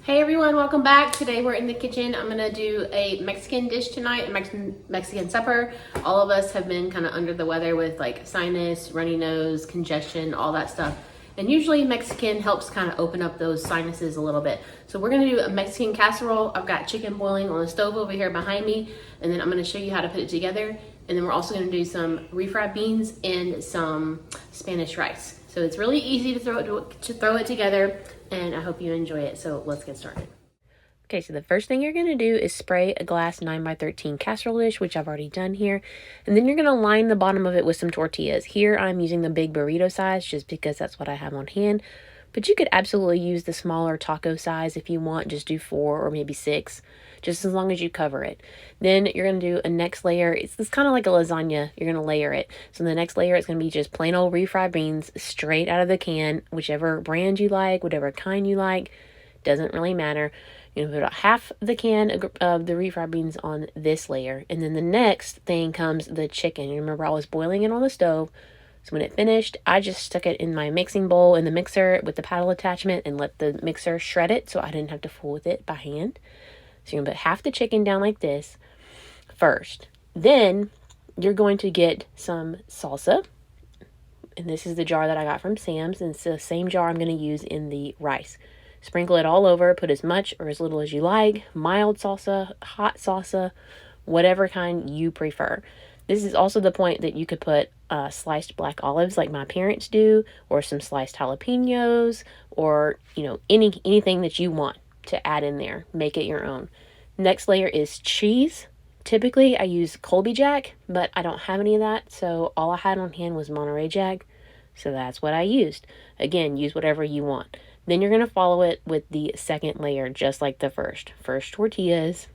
Hey everyone, welcome back. Today we're in the kitchen. I'm gonna do a Mexican dish tonight, a Mexican supper. All of us have been kind of under the weather with like sinus, runny nose, congestion, all that stuff. And usually Mexican helps kind of open up those sinuses a little bit. So we're gonna do a Mexican casserole. I've got chicken boiling on the stove over here behind me, and then I'm gonna show you how to put it together. And then we're also gonna do some refried beans and some Spanish rice. So it's really easy to throw it together, and I hope you enjoy it. So let's get started. Okay, so the first thing you're going to do is spray a glass 9x13 casserole dish, which I've already done here. And then you're going to line the bottom of it with some tortillas. Here I'm using the big burrito size just because that's what I have on hand. But you could absolutely use the smaller taco size if you want. Just do 4 or maybe 6, just as long as you cover it. Then you're going to do a next layer. It's kind of like a lasagna. You're going to layer it. So the next layer is going to be just plain old refried beans straight out of the can, whichever brand you like, whatever kind you like. Doesn't really matter. You're going to put half the can of the refried beans on this layer. And then the next thing comes the chicken. You remember I was boiling it on the stove. So when it finished, I just stuck it in my mixing bowl in the mixer with the paddle attachment and let the mixer shred it so I didn't have to fool with it by hand. So you're going to put half the chicken down like this first. Then you're going to get some salsa. And this is the jar that I got from Sam's. And it's the same jar I'm going to use in the rice. Sprinkle it all over. Put as much or as little as you like. Mild salsa, hot salsa, whatever kind you prefer. This is also the point that you could put sliced black olives like my parents do, or some sliced jalapenos, or anything that you want to add in there. Make it your own. Next layer is cheese. Typically I use Colby Jack, but I don't have any of that, so all I had on hand was Monterey Jack, so that's what I used. Again, use whatever you want. Then you're going to follow it with the second layer, just like the first. First tortillas,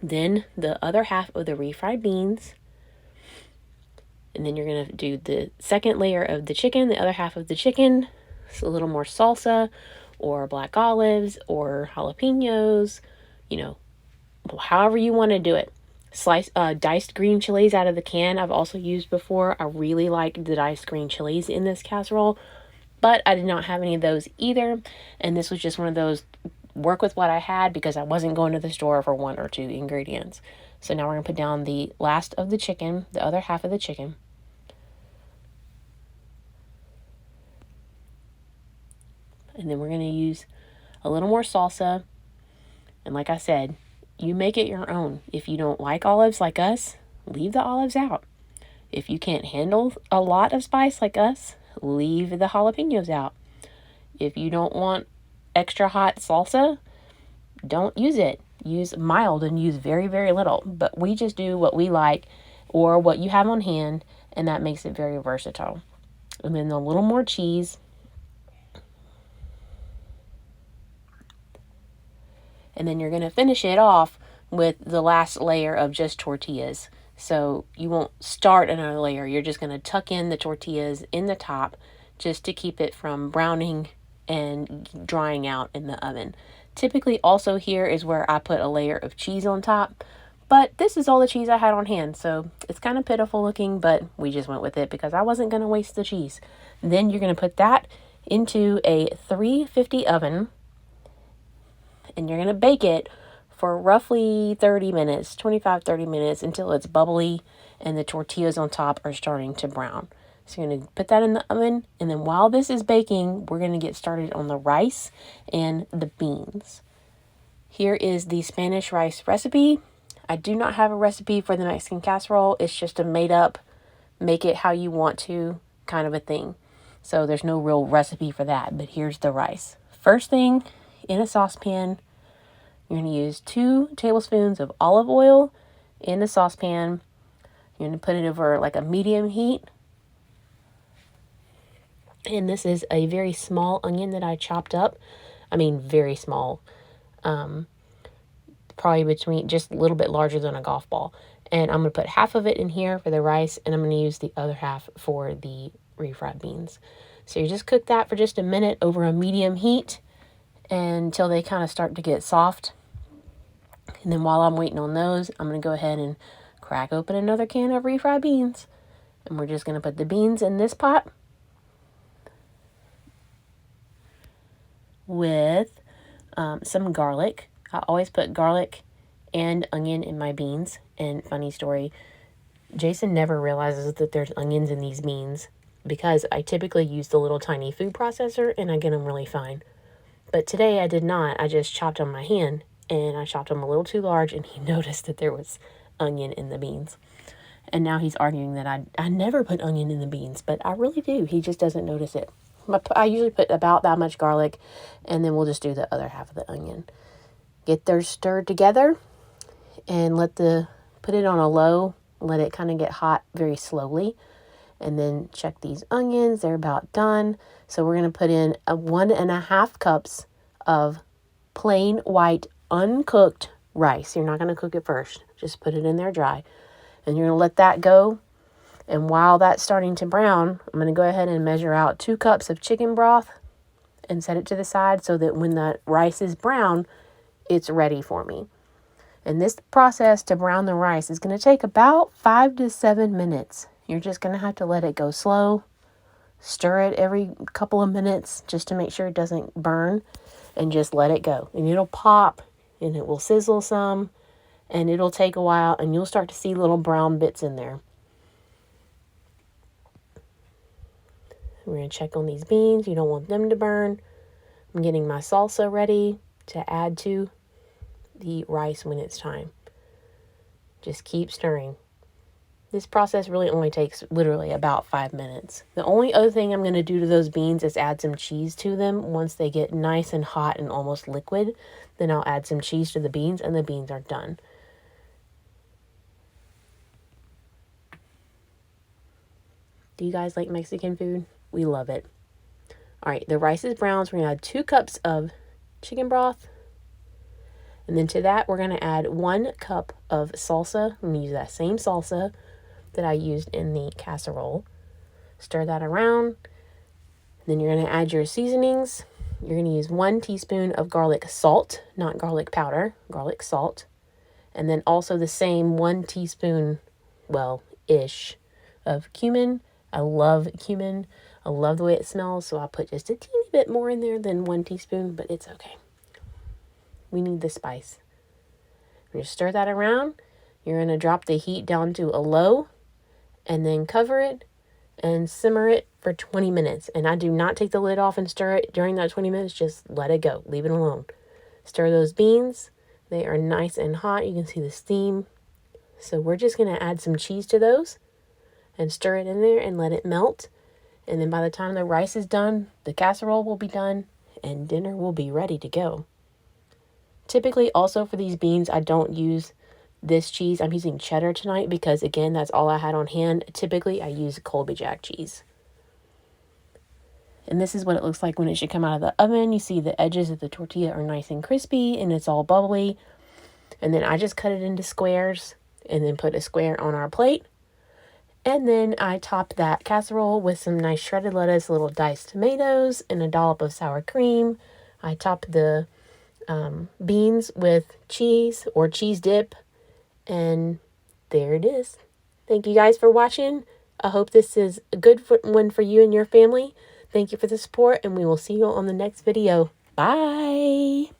then the other half of the refried beans, and then you're going to do the second layer of the chicken, the other half of the chicken. It's a little more salsa or black olives or jalapenos, however you want to do it. Diced green chilies out of the can I've also used before. I really like the diced green chilies in this casserole, but I did not have any of those either. And this was just one of those work with what I had because I wasn't going to the store for 1 or 2 ingredients. So now we're going to put down the last of the chicken, the other half of the chicken. And then we're going to use a little more salsa. And like I said, you make it your own. If you don't like olives like us, leave the olives out. If you can't handle a lot of spice like us, leave the jalapenos out. If you don't want extra hot salsa, don't use it. Use mild and use very, very little. But we just do what we like or what you have on hand, and that makes it very versatile. And then a little more cheese. And then you're going to finish it off with the last layer of just tortillas. So you won't start another layer. You're just going to tuck in the tortillas in the top just to keep it from browning and drying out in the oven. Typically also here is where I put a layer of cheese on top. But this is all the cheese I had on hand. So it's kind of pitiful looking, but we just went with it because I wasn't going to waste the cheese. Then you're going to put that into a 350 oven. And you're going to bake it for roughly 30 minutes, 25-30 minutes, until it's bubbly and the tortillas on top are starting to brown. So you're going to put that in the oven, and then while this is baking, we're going to get started on the rice and the beans. Here is the Spanish rice recipe. I do not have a recipe for the Mexican casserole. It's just a made up, make it how you want to kind of a thing. So there's no real recipe for that, but here's the rice. First thing, in a saucepan, you're going to use 2 tablespoons of olive oil in the saucepan. You're going to put it over like a medium heat. And this is a very small onion that I chopped up. I mean, very small. Probably between just a little bit larger than a golf ball. And I'm going to put half of it in here for the rice, and I'm going to use the other half for the refried beans. So you just cook that for just a minute over a medium heat until they kind of start to get soft. And then while I'm waiting on those, I'm going to go ahead and crack open another can of refried beans. And we're just going to put the beans in this pot with some garlic. I always put garlic and onion in my beans. And funny story, Jason never realizes that there's onions in these beans because I typically use the little tiny food processor and I get them really fine. But today I did not. I just chopped on my hand and I chopped them a little too large and he noticed that there was onion in the beans. And now he's arguing that I never put onion in the beans, but I really do. He just doesn't notice it. I usually put about that much garlic and then we'll just do the other half of the onion. Get those stirred together and put it on a low, let it kind of get hot very slowly. And then check these onions, they're about done. So we're going to put in 1.5 cups of plain white uncooked rice. You're not going to cook it first, just put it in there dry. And you're going to let that go. And while that's starting to brown, I'm going to go ahead and measure out 2 cups of chicken broth and set it to the side so that when the rice is brown, it's ready for me. And this process to brown the rice is going to take about 5 to 7 minutes. You're just going to have to let it go slow. Stir it every couple of minutes just to make sure it doesn't burn. And just let it go. And it'll pop and it will sizzle some. And it'll take a while and you'll start to see little brown bits in there. We're going to check on these beans. You don't want them to burn. I'm getting my salsa ready to add to the rice when it's time. Just keep stirring. This process really only takes literally about 5 minutes. The only other thing I'm going to do to those beans is add some cheese to them. Once they get nice and hot and almost liquid, then I'll add some cheese to the beans and the beans are done. Do you guys like Mexican food? We love it. All right, the rice is brown, so we're going to add 2 cups of chicken broth. And then to that, we're going to add 1 cup of salsa. I'm going to use that same salsa that I used in the casserole. Stir that around. Then you're going to add your seasonings. You're going to use 1 teaspoon of garlic salt, not garlic powder, garlic salt. And then also the same 1 teaspoon, ish, of cumin. I love cumin. I love the way it smells, so I'll put just a teeny bit more in there than 1 teaspoon, but it's okay. We need the spice. You're going to stir that around. You're going to drop the heat down to a low and then cover it and simmer it for 20 minutes. And I do not take the lid off and stir it during that 20 minutes. Just let it go. Leave it alone. Stir those beans. They are nice and hot. You can see the steam. So we're just going to add some cheese to those and stir it in there and let it melt. And then by the time the rice is done, the casserole will be done and dinner will be ready to go. Typically, also for these beans, I don't use this cheese. I'm using cheddar tonight because, again, that's all I had on hand. Typically, I use Colby Jack cheese. And this is what it looks like when it should come out of the oven. You see the edges of the tortilla are nice and crispy and it's all bubbly. And then I just cut it into squares and then put a square on our plate. And then I top that casserole with some nice shredded lettuce, little diced tomatoes, and a dollop of sour cream. I top the beans with cheese or cheese dip. And there it is. Thank you guys for watching. I hope this is a good one for you and your family. Thank you for the support, and we will see you on the next video. Bye.